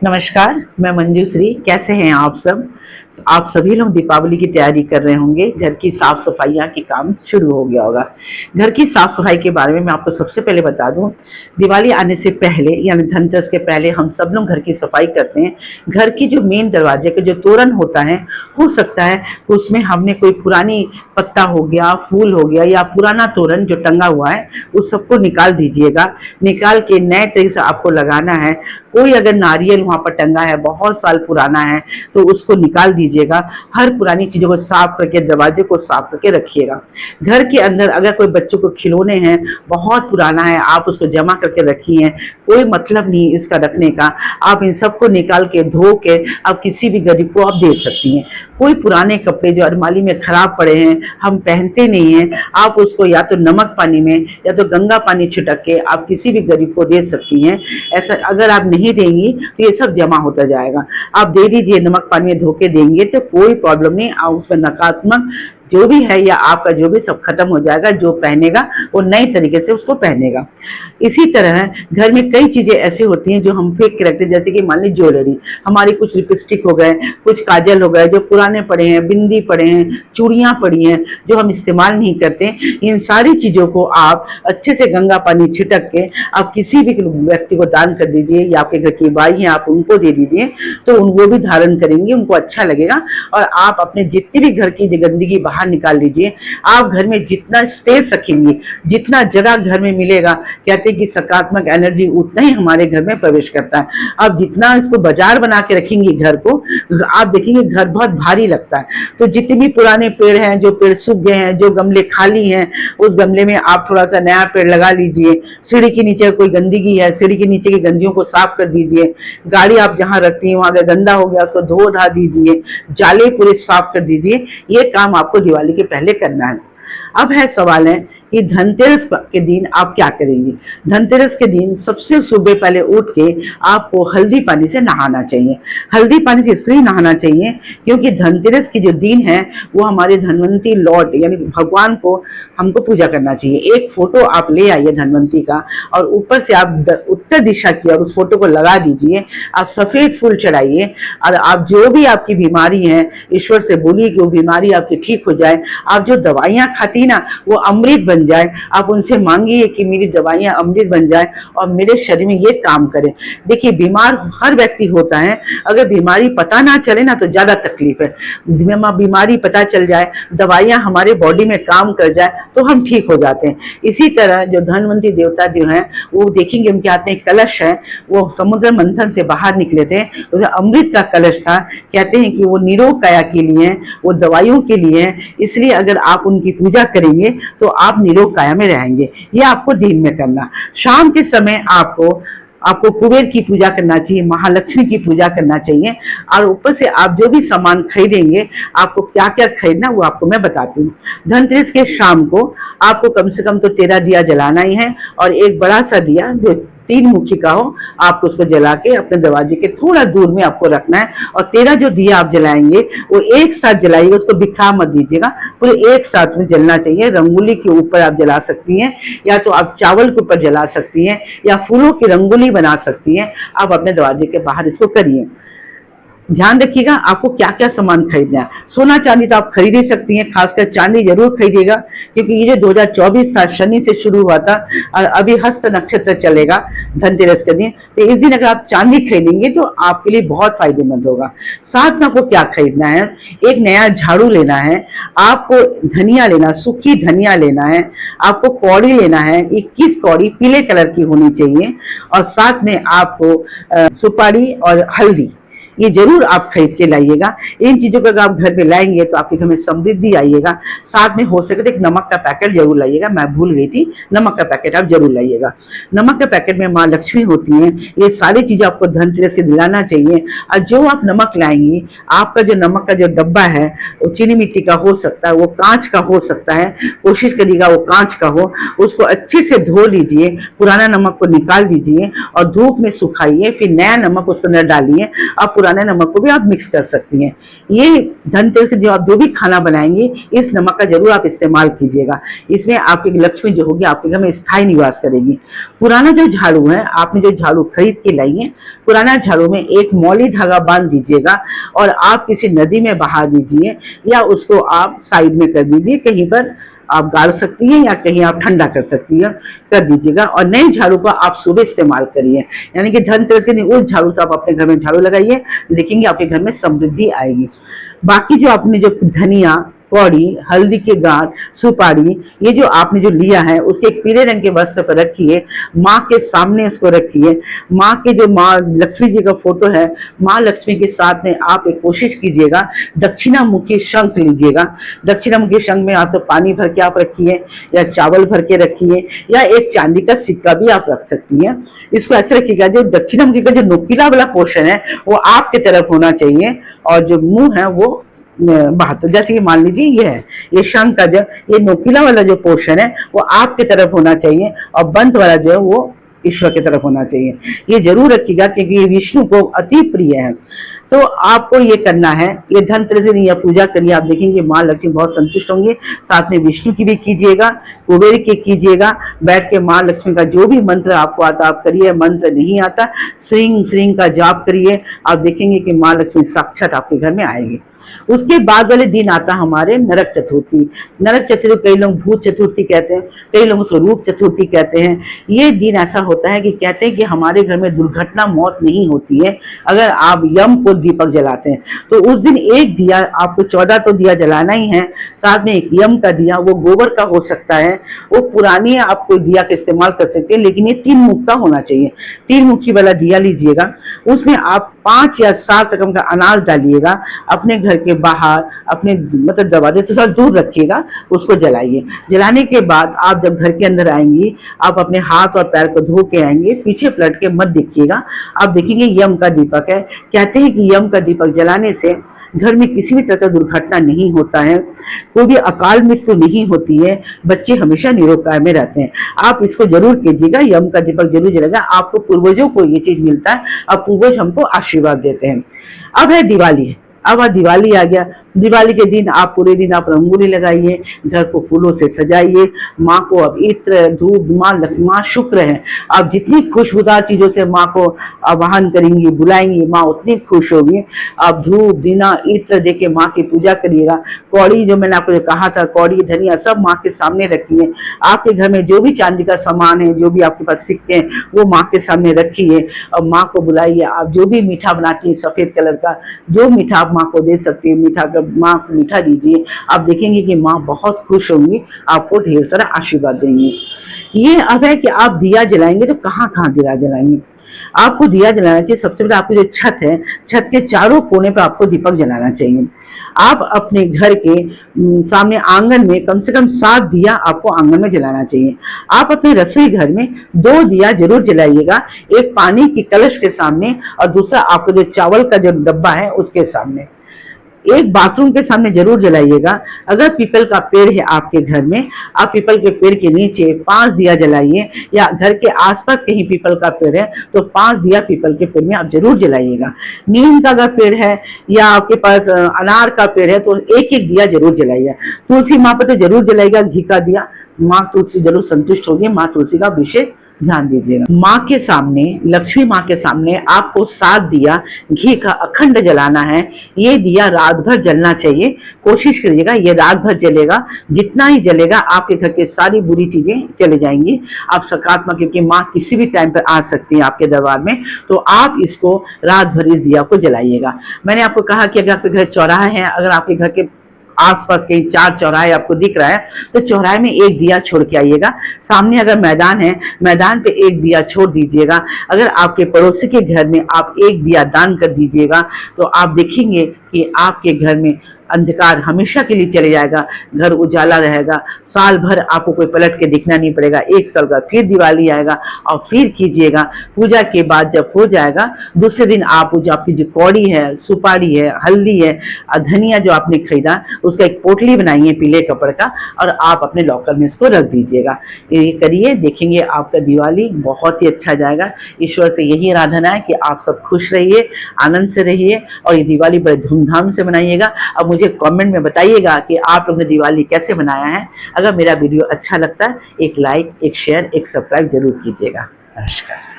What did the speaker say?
नमस्कार, मैं मंजूश्री। कैसे हैं आप सब? आप सभी लोग दीपावली की तैयारी कर रहे होंगे। घर की साफ सफाइयाँ के काम शुरू हो गया होगा। घर की साफ सफाई के बारे में मैं आपको सबसे पहले बता दूं, दिवाली आने से पहले यानी धनतेरस के पहले हम सब लोग घर की सफाई करते हैं। घर की जो मेन दरवाजे का जो तोरण होता है, हो सकता है उसमें हमने कोई पुरानी पत्ता हो गया, फूल हो गया या पुराना तोरण जो टंगा हुआ है, उस सबको निकाल दीजिएगा। निकाल के नए तरीके से आपको लगाना है। कोई अगर नारियल वहां पर टंगा है, बहुत साल पुराना है, तो उसको निकाल दीजिएगा। हर पुरानी चीजों को साफ करके दरवाजे को साफ करके रखिएगा। घर के अंदर अगर कोई बच्चों को खिलौने हैं, बहुत पुराना है, आप उसको जमा करके रखी हैं, कोई मतलब नहीं इसका रखने का। आप इन सबको निकाल के धो के आप किसी भी गरीब को आप दे सकती हैं। कोई पुराने कपड़े जो अलमारी में खराब पड़े हैं, हम पहनते नहीं हैं, आप उसको या तो नमक पानी में या तो गंगा पानी छिटक के आप किसी भी गरीब को दे सकती हैं। ऐसा अगर आप नहीं देंगी तो ये सब जमा होता जाएगा। आप दे दीजिए, नमक पानी में धो के देंगे तो कोई प्रॉब्लम नहीं। आप उसमें नकारात्मक जो भी है या आपका जो भी सब खत्म हो जाएगा। जो पहनेगा वो नई तरीके से उसको पहनेगा। इसी तरह घर में कई चीजें ऐसी होती हैं जो हम फेंक के रखते हैं, जैसे कि मान ली ज्वेलरी, हमारी कुछ लिपस्टिक हो गए, कुछ काजल हो गए जो पुराने पड़े हैं, बिंदी पड़े हैं, चूड़ियां पड़ी हैं जो हम इस्तेमाल नहीं करते। इन सारी चीजों को आप अच्छे से गंगा पानी छिटक के आप किसी भी व्यक्ति को दान कर दीजिए, या आपके घर की बाई हैं आप उनको दे दीजिए, तो वो भी धारण करेंगे, उनको अच्छा लगेगा। और आप अपने जितनी भी घर की गंदगी बाहर निकाल लीजिए। आप घर में जितना स्पेस रखेंगे, जितना जगह घर में मिलेगा, कहते हैं कि सकारात्मक एनर्जी उतना ही हमारे घर में प्रवेश करता है। आप जितना इसको बाजार बना के रखेंगे घर को, आप देखेंगे घर बहुत भारी लगता है। तो जितने भी पुराने पेड़ हैं, जो पेड़ सूख गए हैं, जो गमले खाली हैं, उस गमले में आप थोड़ा सा नया पेड़ लगा लीजिए। सीढ़ी के नीचे कोई गंदगी है, सीढ़ी के नीचे की गंदियों को साफ कर दीजिए। गाड़ी आप जहां रखती हैं वहां अगर गंदा हो गया उसको धो धा दीजिए। जाले पूरे साफ कर दीजिए। ये काम आपको दिवाली के पहले करना है। अब है सवाल है कि धनतेरस के दिन आप क्या करेंगे। धनतेरस के दिन सबसे सुबह पहले उठ के आपको हल्दी पानी से नहाना चाहिए। हल्दी पानी से इसलिए नहाना चाहिए क्योंकि धनतेरस की जो दिन है वो हमारे धनवंती लॉर्ड यानी भगवान को हमको पूजा करना चाहिए। एक फोटो आप ले आइए धनवंती का, और ऊपर से आप उत्तर दिशा की और उस फोटो को लगा दीजिए। आप सफेद फूल चढ़ाइए, और आप जो भी आपकी बीमारी है ईश्वर से बोलिए कि वो बीमारी आपकी ठीक हो जाए। आप जो दवाइयां खाती ना वो अमृत बन जाए। आप उनसे मांगिए कि मेरी दवाइयां अमृत बन जाए और मेरे शरीर में ये काम करे। देखिए, बीमार हर व्यक्ति होता है, अगर बीमारी पता ना चले ना तो ज्यादा तकलीफ है। बीमारी पता चल जाए, दवाइयां हमारे बॉडी में काम कर जाए तो हम ठीक हो जाते हैं। इसी तरह जो धनवंती देवता जो हैं वो देखेंगे उनके हाथ में एक कलश है, वो समुद्र मंथन से बाहर निकले थे, उसे अमृत का कलश था। कहते हैं कि वो निरोग काया के लिए, वो दवाइयों के लिए, इसलिए अगर आप उनकी पूजा करेंगे तो आप निरोग काया में रहेंगे। ये आपको दिन में करना। शाम के समय आपको कुबेर की पूजा करना चाहिए, महालक्ष्मी की पूजा करना चाहिए। और ऊपर से आप जो भी सामान खरीदेंगे, आपको क्या क्या खरीदना वो आपको मैं बताती हूँ। धनतेरस के शाम को आपको कम से कम तो 13 दिया जलाना ही है, और एक बड़ा सा दिया जो 3 मुखी का हो, आपको उसको जला के अपने दरवाजे के थोड़ा दूर में आपको रखना है। और 13 जो दिया आप जलाएंगे वो एक साथ जलाइएगा, उसको बिखरा मत दीजिएगा, पूरे एक साथ में जलना चाहिए। रंगोली के ऊपर आप जला सकती हैं, या तो आप चावल के ऊपर जला सकती हैं, या फूलों की रंगोली बना सकती हैं। आप अपने दरवाजे के बाहर इसको करिए। ध्यान रखिएगा आपको क्या क्या सामान खरीदना है। सोना चांदी तो आप खरीद ही सकती हैं, खासकर चांदी जरूर खरीदिएगा, क्योंकि ये जो 2024 था शनि से शुरू हुआ था और अभी हस्त नक्षत्र चलेगा धनतेरस के दिन, तो इस दिन अगर आप चांदी खरीदेंगे तो आपके लिए बहुत फायदेमंद होगा। साथ में आपको क्या खरीदना है, एक नया झाड़ू लेना है, आपको धनिया लेना, सूखी धनिया लेना है, आपको कौड़ी लेना है, 21 कौड़ी पीले कलर की होनी चाहिए, और साथ में आपको सुपारी और हल्दी ये जरूर आप खरीद के लाइएगा। इन चीजों को अगर आप घर में लाएंगे तो आपके घर में समृद्धि आइएगा। साथ में हो सके तो एक नमक का पैकेट जरूर लाइएगा, मैं भूल गई थी, नमक का पैकेट आप जरूर लाइएगा। नमक के पैकेट में माँ लक्ष्मी होती हैं। ये सारी चीजें आपको धनतेरस के दिलाना चाहिए। और जो आप नमक लाएंगी, आपका जो नमक का जो डब्बा है वो चीनी मिट्टी का हो सकता है, वो कांच का हो सकता है, कोशिश करिएगा वो कांच का हो। उसको अच्छे से धो लीजिए, पुराना नमक को निकाल दीजिए और धूप में सुखाइए, फिर नया नमक उसके अंदर डालिए। अब पुराने नमक को भी आप मिक्स कर सकती हैं। ये धनतेरस के दिन आप जो भी खाना बनाएंगे इस नमक का जरूर आप इस्तेमाल कीजिएगा। इसमें आपकी लक्ष्मी जो होगी आपके घर में स्थायी निवास करेगी। पुराना जो झाड़ू है, आपने जो झाड़ू खरीद के लाई है, पुराना झाड़ू में एक मौली धागा बांध दीजिएगा और आप किसी नदी में बहा दीजिए या उसको आप साइड में कर दीजिए, कहीं पर आप गाड़ सकती हैं या कहीं आप ठंडा कर सकती हैं, कर दीजिएगा। और नए झाड़ू का आप सुबह इस्तेमाल करिए, यानी कि धनतेरस के दिन उस झाड़ू से आप अपने घर में झाड़ू लगाइए, देखेंगे आपके घर में समृद्धि आएगी। बाकी जो आपने जो धनिया, कौड़ी, हल्दी के गांठ, सुपारी, ये जो आपने जो लिया है उसके एक पीले रंग के वस्त्र पर रखिए, माँ के सामने उसको रखिए। माँ के जो माँ लक्ष्मी जी का फोटो है, माँ लक्ष्मी के साथ में आप एक कोशिश कीजिएगा, दक्षिणामुखी शंख लीजिएगा। दक्षिणामुखी शंख में आप तो पानी भर के आप रखिए या चावल भर के रखिए या एक चांदी का सिक्का भी आप रख सकती हैं। इसको ऐसे रखिएगा, जो दक्षिणामुखी का जो नुकीला वाला पोर्शन है वो आपके तरफ होना चाहिए और जो मुंह है वो बाहर। तो जैसे ये मान लीजिए ये है, ये शंख का जो ये नोकीला वाला जो पोर्शन है वो आपके तरफ होना चाहिए और बंद वाला जो है वो ईश्वर की तरफ होना चाहिए। ये जरूर रखिएगा क्योंकि ये विष्णु को अति प्रिय है। तो आपको ये करना है, ये धनतेरस के दिन यह पूजा करिए, आप देखेंगे माँ लक्ष्मी बहुत संतुष्ट होंगे। साथ में विष्णु की भी कीजिएगा, कुबेर की कीजिएगा। बैठ के माँ लक्ष्मी का जो भी मंत्र आपको आता आप करिए, मंत्र नहीं आता श्रीं श्रीं का जाप करिए, आप देखेंगे कि माँ लक्ष्मी साक्षात आपके घर में आएगी। उसके बाद वाले दिन आता हमारे नरक चतुर्थी। नरक चतुर्थी कई लोग भूत चतुर्थी कहते हैं, कई लोग उसको रूप चतुर्थी कहते हैं। ये दिन ऐसा होता है कि कहते हैं कि हमारे घर में दुर्घटना मौत नहीं होती है अगर आप यम को दीपक जलाते हैं। तो उस दिन एक दिया, आपको 14 तो दिया जलाना ही है, साथ में एक यम का दिया, वो गोबर का हो सकता है, वो पुरानी आप कोई दिया का इस्तेमाल कर सकते हैं, लेकिन ये 3 मुख का होना चाहिए। 3 मुखी वाला दिया लीजिएगा, उसमें आप 5 या 7 रकम का अनाज डालिएगा, अपने घर के बाहर अपने मतलब दरवाजे से थोड़ा दूर रखिएगा, उसको जलाइए। जलाने के बाद आप जब घर के अंदर आएंगी, आप अपने हाथ और पैर को धो के आएंगे, पीछे पलट के मत देखिएगा, आप देखेंगे यम का दीपक है। कहते हैं कि यम का दीपक जलाने से घर में किसी भी तरह का दुर्घटना नहीं होता है, कोई भी अकाल मृत्यु नहीं होती है, बच्चे हमेशा निरोगकाय में रहते हैं। आप इसको जरूर कीजिएगा, यम का दीपक जरूर जलाएगा, आपको पूर्वजों को ये चीज मिलता है, अब पूर्वज हमको आशीर्वाद देते हैं। अब है दिवाली, अब दिवाली आ गया। दिवाली के दिन आप पूरे दिन आप रंगोली लगाइए, घर को फूलों से सजाइए। माँ को अब इत्र धूप, माँ शुक्र है, आप जितनी खुशबूदार चीजों से माँ को आवाहन करेंगी, बुलाएंगी, माँ उतनी खुश होगी। आप धूप दीना इत्र दे के माँ की पूजा करिएगा। कौड़ी जो मैंने आपको कहा था, कौड़ी धनिया सब माँ के सामने रखिए। आपके घर में जो भी चांदी का सामान है, जो भी आपके पास सिक्के हैं, वो माँ के सामने रखिए और माँ को बुलाइए। आप जो भी मीठा बनाती है सफेद कलर का, जो मीठा आप माँ को दे सकती है, मीठा माँ को मीठा दीजिए, आप देखेंगे कि माँ बहुत खुश होंगी, आपको ढेर सारा आशीर्वाद देंगे। ये अब है कि आप दिया जलाएंगे तो कहाँ कहाँ दिया जलाएंगे। आपको दिया जलाना चाहिए, सबसे पहले आपकी जो छत है, छत के चारों कोने पर आपको दीपक जलाना चाहिए। आप अपने घर के सामने आंगन में कम से कम 7 दिया आपको आंगन में जलाना चाहिए। आप अपने रसोई घर में 2 दिया जरूर जलाइएगा, एक पानी की कलश के सामने और दूसरा आपको जो चावल का जो डब्बा है उसके सामने। एक बाथरूम के सामने जरूर जलाइएगा। अगर पीपल का पेड़ है आपके घर में, आप पीपल के पेड़ के नीचे 5 दिया जलाइए, या घर के आसपास कहीं पीपल का पेड़ है तो 5 दिया पीपल के पेड़ में आप जरूर जलाइएगा। नीम का अगर पेड़ है या आपके पास अनार का पेड़ है तो एक एक दिया जरूर जलाइए। तुलसी माँ पर तो जरूर जलाइएगा घी का दिया, माँ तुलसी जरूर संतुष्ट होगी, माँ तुलसी का विशेष ध्यान दीजिएगा। माँ के सामने, लक्ष्मी माँ के सामने आपको 7 दिया घी का अखंड जलाना है। ये दिया रात भर जलना चाहिए, कोशिश करिएगा ये रात भर जलेगा। जितना ही जलेगा आपके घर के सारी बुरी चीजें चले जाएंगी। आप सकारात्मक, क्योंकि माँ किसी भी टाइम पर आ सकती है आपके दरबार में, तो आप इसको रात भर इस दिया को जलाइएगा। मैंने आपको कहा कि अगर आपके घर चौराहा है, अगर आपके घर के आसपास कहीं 4 चौराहे आपको दिख रहा है तो चौराहे में एक दिया छोड़ के आइएगा। सामने अगर मैदान है, मैदान पे एक दिया छोड़ दीजिएगा। अगर आपके पड़ोसी के घर में आप एक दिया दान कर दीजिएगा तो आप देखेंगे कि आपके घर में अंधकार हमेशा के लिए चले जाएगा, घर उजाला रहेगा, साल भर आपको कोई पलट के दिखना नहीं पड़ेगा। 1 साल का फिर दिवाली आएगा और फिर कीजिएगा। पूजा के बाद जब हो जाएगा, दूसरे दिन आप जो आपकी जो कौड़ी है, सुपारी है, हल्दी है, धनिया जो आपने खरीदा, उसका एक पोटली बनाइए पीले कपड़े का और आप अपने लॉकर में इसको रख दीजिएगा। ये करिए, देखेंगे आपका दिवाली बहुत ही अच्छा जाएगा। ईश्वर से यही आराधना है कि आप सब खुश रहिए, आनंद से रहिए और ये दिवाली बड़े धूमधाम से मनाइएगा। अब मुझे कमेंट में बताइएगा कि आप लोगों ने दिवाली कैसे मनाया है। अगर मेरा वीडियो अच्छा लगता है, एक लाइक, एक शेयर, एक सब्सक्राइब जरूर कीजिएगा। नमस्कार।